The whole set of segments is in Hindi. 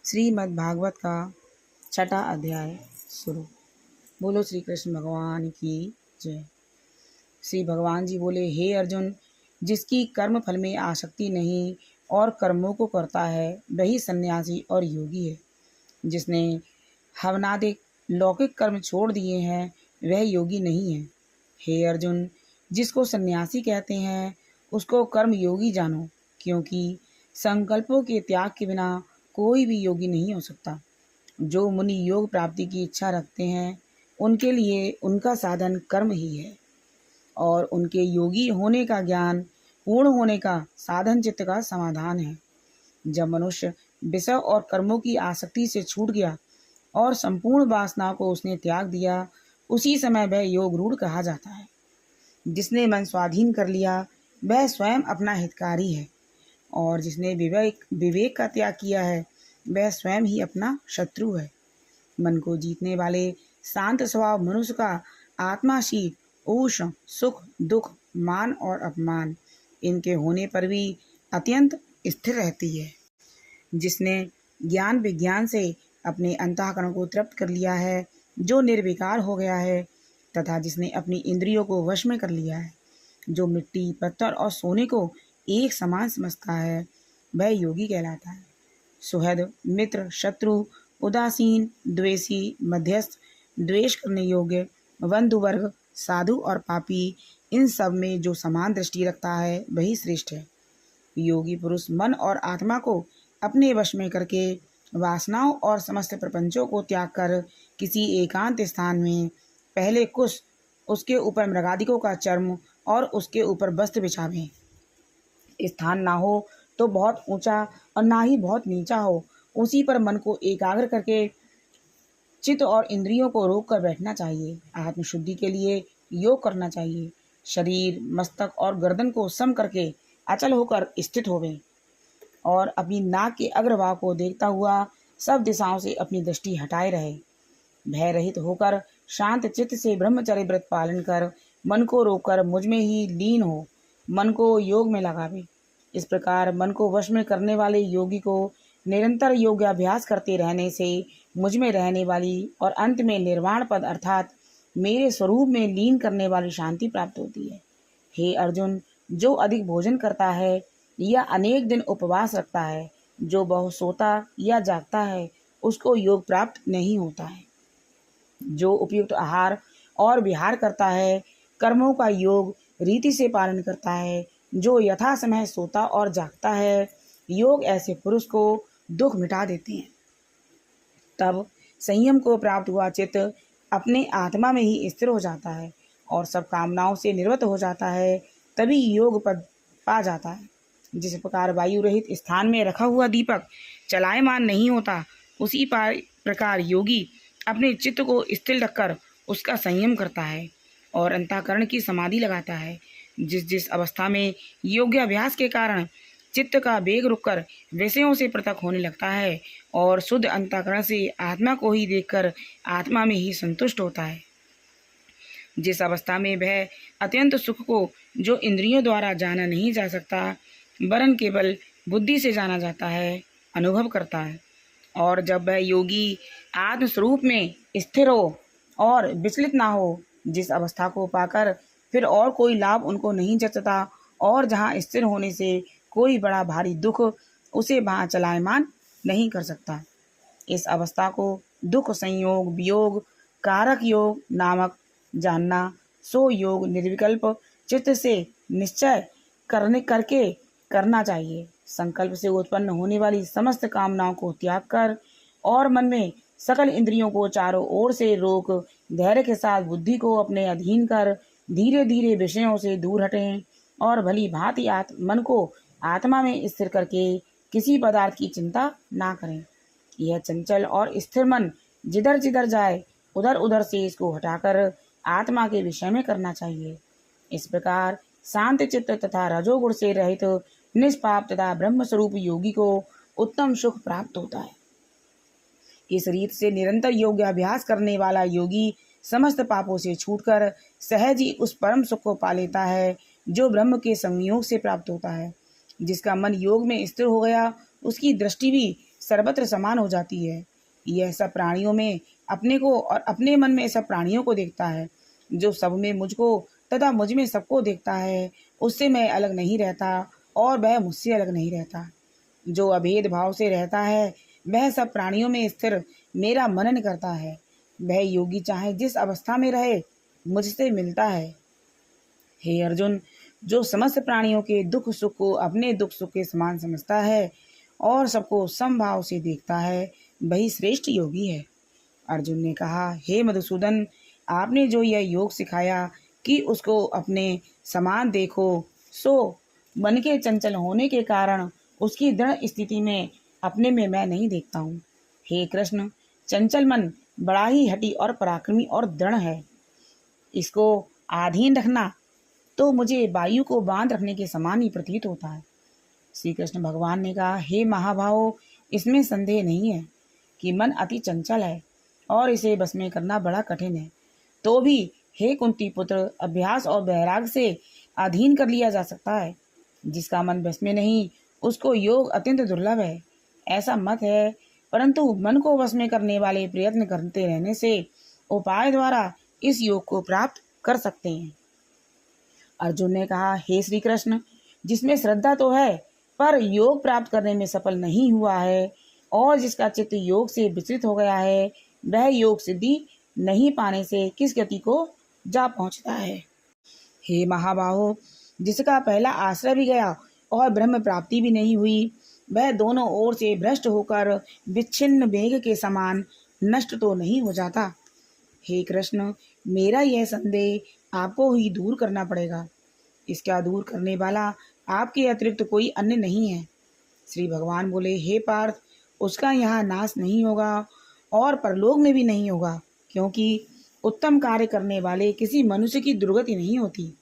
श्रीमद् भागवत का छठा अध्याय शुरू। बोलो श्री कृष्ण भगवान की जय। श्री भगवान जी बोले, हे अर्जुन, जिसकी कर्म फल में आसक्ति नहीं और कर्मों को करता है वही सन्यासी और योगी है। जिसने हवनादिक लौकिक कर्म छोड़ दिए हैं वह योगी नहीं है। हे अर्जुन, जिसको सन्यासी कहते हैं उसको कर्म योगी जानो, क्योंकि संकल्पों के त्याग के बिना कोई भी योगी नहीं हो सकता। जो मुनि योग प्राप्ति की इच्छा रखते हैं उनके लिए उनका साधन कर्म ही है, और उनके योगी होने का ज्ञान पूर्ण होने का साधन चित्त का समाधान है। जब मनुष्य विषय और कर्मों की आसक्ति से छूट गया और संपूर्ण वासना को उसने त्याग दिया, उसी समय वह योग रूढ़ कहा जाता है। जिसने मन स्वाधीन कर लिया वह स्वयं अपना हितकारी है, और जिसने विवेक का त्याग किया है वह स्वयं ही अपना शत्रु है। मन को जीतने वाले शांत स्वभाव मनुष्य का आत्मा शीत उष्ण सुख दुख मान और अपमान इनके होने पर भी अत्यंत स्थिर रहती है। जिसने ज्ञान विज्ञान से अपने अंतःकरण को तृप्त कर लिया है, जो निर्विकार हो गया है, तथा जिसने अपनी इंद्रियों को वश में कर लिया है, जो मिट्टी पत्थर और सोने को एक समान समझता है, वह योगी कहलाता है। सुहृद मित्र शत्रु उदासीन द्वेषी मध्यस्थ द्वेष करने योग्य बंधु वर्ग साधु और पापी, इन सब में जो समान दृष्टि रखता है वही श्रेष्ठ है। योगी पुरुष मन और आत्मा को अपने वश में करके वासनाओं और समस्त प्रपंचों को त्याग कर किसी एकांत स्थान में पहले कुछ उसके ऊपर मृगादिकों का चर्म और उसके ऊपर वस्त्र बिछावें। स्थान ना हो तो बहुत ऊंचा और ना ही बहुत नीचा हो, उसी पर मन को एकाग्र करके चित्त और इंद्रियों को रोक कर बैठना चाहिए। आत्मशुद्धि के लिए योग करना चाहिए। शरीर मस्तक और गर्दन को सम करके अचल होकर स्थित होवें और अपनी नाक के अग्रभाग को देखता हुआ सब दिशाओं से अपनी दृष्टि हटाए रहे। भय रहित होकर शांत चित्त से ब्रह्मचर्य व्रत पालन कर मन को रोककर मुझ में ही लीन हो मन को योग में लगावे। इस प्रकार मन को वश में करने वाले योगी को निरंतर योगाभ्यास करते रहने से मुझ में रहने वाली और अंत में निर्वाण पद अर्थात मेरे स्वरूप में लीन करने वाली शांति प्राप्त होती है। हे अर्जुन, जो अधिक भोजन करता है या अनेक दिन उपवास रखता है, जो बहुत सोता या जागता है, उसको योग प्राप्त नहीं होता है। जो उपयुक्त आहार और विहार करता है, कर्मों का योग रीति से पालन करता है, जो यथा समय सोता और जागता है, योग ऐसे पुरुष को दुख मिटा देते हैं। तब संयम को प्राप्त हुआ चित्त अपने आत्मा में ही स्थिर हो जाता है और सब कामनाओं से निवृत्त हो जाता है, तभी योग पद पा जाता है। जिस प्रकार वायु रहित स्थान में रखा हुआ दीपक चलायमान नहीं होता, उसी प्रकार योगी अपने चित्त को स्थिर रखकर उसका संयम करता है और अंतःकरण की समाधि लगाता है। जिस जिस अवस्था में योगाभ्यास के कारण चित्त का वेग रुककर विषयों से पृथक होने लगता है और शुद्ध अंतःकरण से आत्मा को ही देखकर आत्मा में ही संतुष्ट होता है, जिस अवस्था में वह अत्यंत सुख को जो इंद्रियों द्वारा जाना नहीं जा सकता वरन केवल बुद्धि से जाना जाता है, अनुभव करता है। और जब वह योगी आत्मस्वरूप में स्थिर हो और विचलित ना हो, जिस अवस्था को पाकर फिर और कोई लाभ उनको नहीं जचता और जहाँ स्थिर होने से कोई बड़ा भारी दुख उसे वहाँ चलायमान नहीं कर सकता, इस अवस्था को दुख संयोग वियोग कारक योग नामक जानना। सो योग निर्विकल्प चित्त से निश्चय करना चाहिए। संकल्प से उत्पन्न होने वाली समस्त कामनाओं को त्याग कर और मन में सकल इंद्रियों को चारों ओर से रोक धैर्य के साथ बुद्धि को अपने अधीन कर धीरे धीरे विषयों से दूर हटें और भली भांति मन को आत्मा में स्थिर करके किसी पदार्थ की चिंता ना करें। यह चंचल और स्थिर मन जिधर जिधर जाए उधर उधर से इसको हटाकर आत्मा के विषय में करना चाहिए। इस प्रकार शांत चित्त तथा रजोगुण से रहित निष्पाप तथा ब्रह्म स्वरूप योगी को उत्तम सुख प्राप्त होता है। इस रीत से निरंतर योगाभ्यास करने वाला योगी समस्त पापों से छूटकर सहज ही उस परम सुख को पा लेता है जो ब्रह्म के संयोग से प्राप्त होता है। जिसका मन योग में स्थिर हो गया, उसकी दृष्टि भी सर्वत्र समान हो जाती है। यह सब प्राणियों में अपने को और अपने मन में सब प्राणियों को देखता है। जो सब में मुझको तथा मुझ में सबको देखता है, उससे मैं अलग नहीं रहता और वह मुझसे अलग नहीं रहता। जो अभेद भाव से रहता है, वह सब प्राणियों में स्थिर मेरा मनन करता है। वह योगी चाहे जिस अवस्था में रहे, मुझसे मिलता है। हे अर्जुन, जो समस्त प्राणियों के दुख सुख को अपने दुख सुख के समान समझता है और सबको समभाव से देखता है, वही श्रेष्ठ योगी है। अर्जुन ने कहा, हे मधुसूदन, आपने जो यह योग सिखाया कि उसको अपने समान देखो, सो मन के चंचल होने के कारण उसकी दृढ़ स्थिति में अपने में मैं नहीं देखता हूँ। हे कृष्ण, चंचल मन बड़ा ही हठी और पराक्रमी और दृढ़ है। इसको आधीन रखना तो मुझे वायु को बांध रखने के समान ही प्रतीत होता है। श्री कृष्ण भगवान ने कहा, हे महाभावो, इसमें संदेह नहीं है कि मन अति चंचल है और इसे बस में करना बड़ा कठिन है। तो भी हे कुंती पुत्र, अभ्यास और वैराग से अधीन कर लिया जा सकता है। जिसका मन बस में नहीं, उसको योग अत्यंत दुर्लभ है, ऐसा मत है। परंतु मन को वश में करने वाले प्रयत्न करते रहने से उपाय द्वारा इस योग को प्राप्त कर सकते हैं। अर्जुन ने कहा, हे श्री कृष्ण, जिसमें श्रद्धा तो है पर योग प्राप्त करने में सफल नहीं हुआ है और जिसका चित्त योग से विचलित हो गया है, वह योग सिद्धि नहीं पाने से किस गति को जा पहुंचता है। हे महाबाहो, जिसका पहला आश्रय भी गया और ब्रह्म प्राप्ति भी नहीं हुई, वह दोनों ओर से भ्रष्ट होकर विच्छिन्न मेघ के समान नष्ट तो नहीं हो जाता। हे कृष्ण, मेरा यह संदेह आपको ही दूर करना पड़ेगा। इसका दूर करने वाला आपके अतिरिक्त कोई अन्य नहीं है। श्री भगवान बोले, हे पार्थ, उसका यहाँ नाश नहीं होगा और परलोक में भी नहीं होगा, क्योंकि उत्तम कार्य करने वाले किसी मनुष्य की दुर्गति नहीं होती।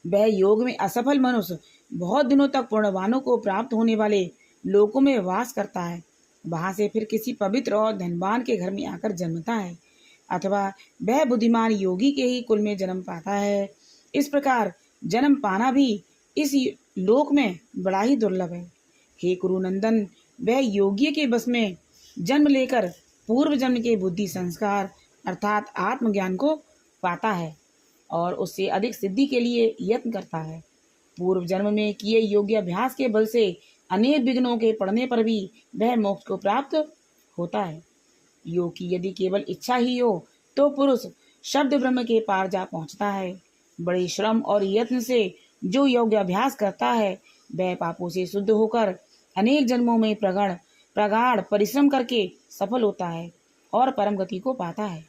वह योग में असफल मनुष्य बहुत दिनों तक पुण्यवानों को प्राप्त होने वाले लोकों में वास करता है। वहां से फिर किसी पवित्र और धनवान के घर में आकर जन्मता है, अथवा वह बुद्धिमान योगी के ही कुल में जन्म पाता है। इस प्रकार जन्म पाना भी इस लोक में बड़ा ही दुर्लभ है। हे कुरुनंदन, वह योगी के बस में जन्म लेकर पूर्व जन्म के बुद्धि संस्कार अर्थात आत्मज्ञान को पाता है और उससे अधिक सिद्धि के लिए यत्न करता है। पूर्व जन्म में किए योग्य अभ्यास के बल से अनेक विघ्नों के पड़ने पर भी वह मोक्ष को प्राप्त होता है। योग की यदि केवल इच्छा ही हो तो पुरुष शब्द ब्रह्म के पार जा पहुंचता है। बड़े श्रम और यत्न से जो योग अभ्यास करता है, वह पापों से शुद्ध होकर अनेक जन्मों में प्रगाढ़ परिश्रम करके सफल होता है और परम गति को पाता है।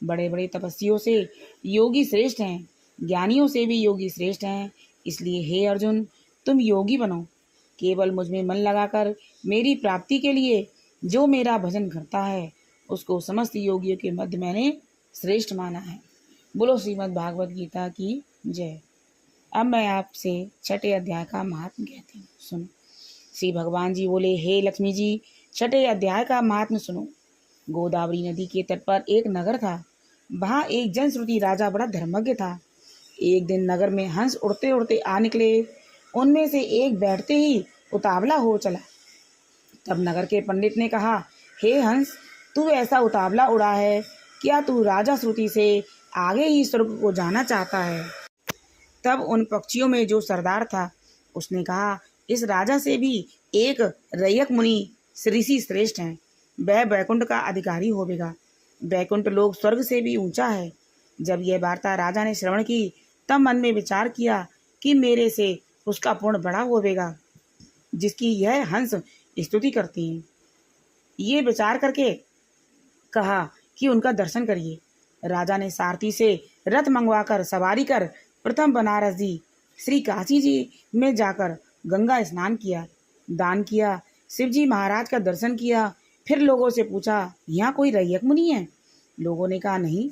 बड़े बड़े तपस्वियों से योगी श्रेष्ठ हैं, ज्ञानियों से भी योगी श्रेष्ठ हैं। इसलिए हे अर्जुन, तुम योगी बनो। केवल मुझ में मन लगाकर मेरी प्राप्ति के लिए जो मेरा भजन करता है, उसको समस्त योगियों के मध्य मैंने श्रेष्ठ माना है। बोलो श्रीमद् भागवत गीता की जय। अब मैं आपसे छठे अध्याय का महात्म कहती हूँ, सुनो। श्री भगवान जी बोले, हे लक्ष्मी जी, छठे अध्याय का महात्म सुनो। गोदावरी नदी के तट पर एक नगर था। वहाँ एक जनश्रुति राजा बड़ा धर्मज्ञ था। एक दिन नगर में हंस उड़ते उड़ते आ निकले। उनमें से एक बैठते ही उतावला हो चला। तब नगर के पंडित ने कहा, हे हंस, तू ऐसा उतावला उड़ा है, क्या तू राजा श्रुति से आगे ही स्वर्ग को जाना चाहता है? तब उन पक्षियों में जो सरदार था, उसने कहा, इस राजा से भी एक रैयक मुनि ऋषि श्रेष्ठ हैं। वह वैकुंठ का अधिकारी होवेगा। वैकुंठ लोक स्वर्ग से भी ऊंचा है। जब यह वार्ता राजा ने श्रवण की, तब मन में विचार किया कि मेरे से उसका पुण्य बड़ा होवेगा, जिसकी यह हंस स्तुति करती हैं। ये विचार करके कहा कि उनका दर्शन करिए। राजा ने सारथी से रथ मंगवाकर सवारी कर प्रथम बनारस जी श्री काशी जी में जाकर गंगा स्नान किया, दान किया, शिव जी महाराज का दर्शन किया। फिर लोगों से पूछा, यहाँ कोई रैयक मुनि है? लोगों ने कहा नहीं।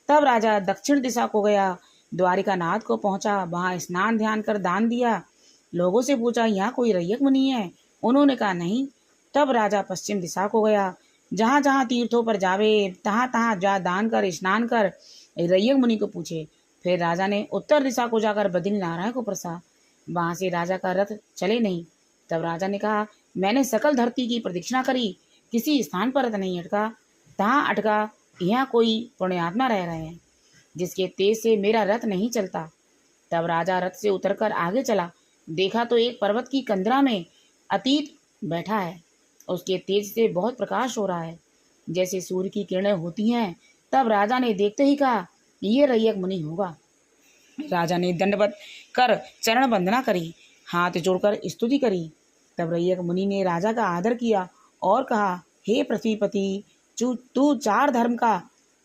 तब राजा दक्षिण दिशा को गया, द्वारिका नाथ को पहुंचा, वहां स्नान ध्यान कर दान दिया। लोगों से पूछा, यहाँ कोई रैयक मुनि है? उन्होंने कहा नहीं। तब राजा पश्चिम दिशा को गया, जहाँ जहाँ तीर्थों पर जावे तहाँ तहाँ जा दान कर स्नान कर रैयक मुनि को पूछे। फिर राजा ने उत्तर दिशा को जाकर बद्रीनारायण को प्रसा। वहां से राजा का रथ चले नहीं। तब राजा ने कहा, मैंने सकल धरती की प्रदक्षिणा करी, किसी स्थान पर रथ नहीं अटका। तहाँ अटका, यहाँ कोई पुण्यात्मा रह रहे हैं जिसके तेज से मेरा रथ नहीं चलता। तब राजा रथ से उतरकर आगे चला, देखा तो एक पर्वत की कंदरा में अतीत बैठा है। उसके तेज से बहुत प्रकाश हो रहा है, जैसे सूर्य की किरणें होती हैं। तब राजा ने देखते ही कहा, ये रैयक मुनि होगा। राजा ने दंडवत कर चरण वंदना करी, हाथ जोड़कर स्तुति करी। तब रैयक मुनि ने राजा का आदर किया और कहा, हे पृथ्वीपति, तू चार धर्म का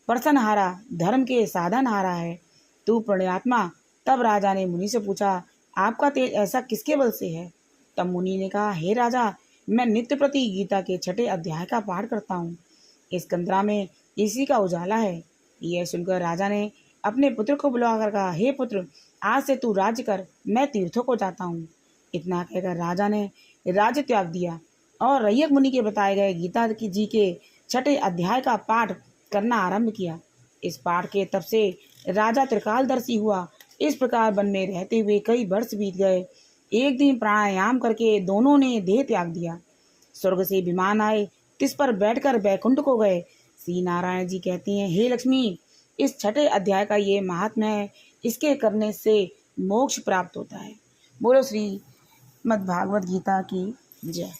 परसनहारा, धर्म के साधनहारा है, तू पुण्यात्मा। तब राजा ने मुनि से पूछा, आपका तेज ऐसा किसके बल से है? तब मुनि ने कहा, हे राजा, मैं नित्य प्रति गीता के 6ठे अध्याय का पाठ करता हूँ। इस कंदरा में इसी का उजाला है। यह सुनकर राजा ने अपने पुत्र को बुलाकर कहा, हे पुत्र, आज से तू राज्य कर, मैं तीर्थों को जाता हूँ। इतना कहकर राजा ने राज्य त्याग दिया और रैयक मुनि के बताए गए गीता जी के 6ठे अध्याय का पाठ करना आरंभ किया। इस पाठ के तब से राजा त्रिकालदर्शी हुआ। इस प्रकार वन में रहते हुए कई वर्ष बीत गए। एक दिन प्राणायाम करके दोनों ने देह त्याग दिया। स्वर्ग से विमान आए, तिस पर बैठकर बैकुंठ को गए। श्री नारायण जी कहती हैं, हे लक्ष्मी, इस 6ठे अध्याय का ये महात्म्य है, इसके करने से मोक्ष प्राप्त होता है। बोलो श्री मद्भागवत गीता की जय।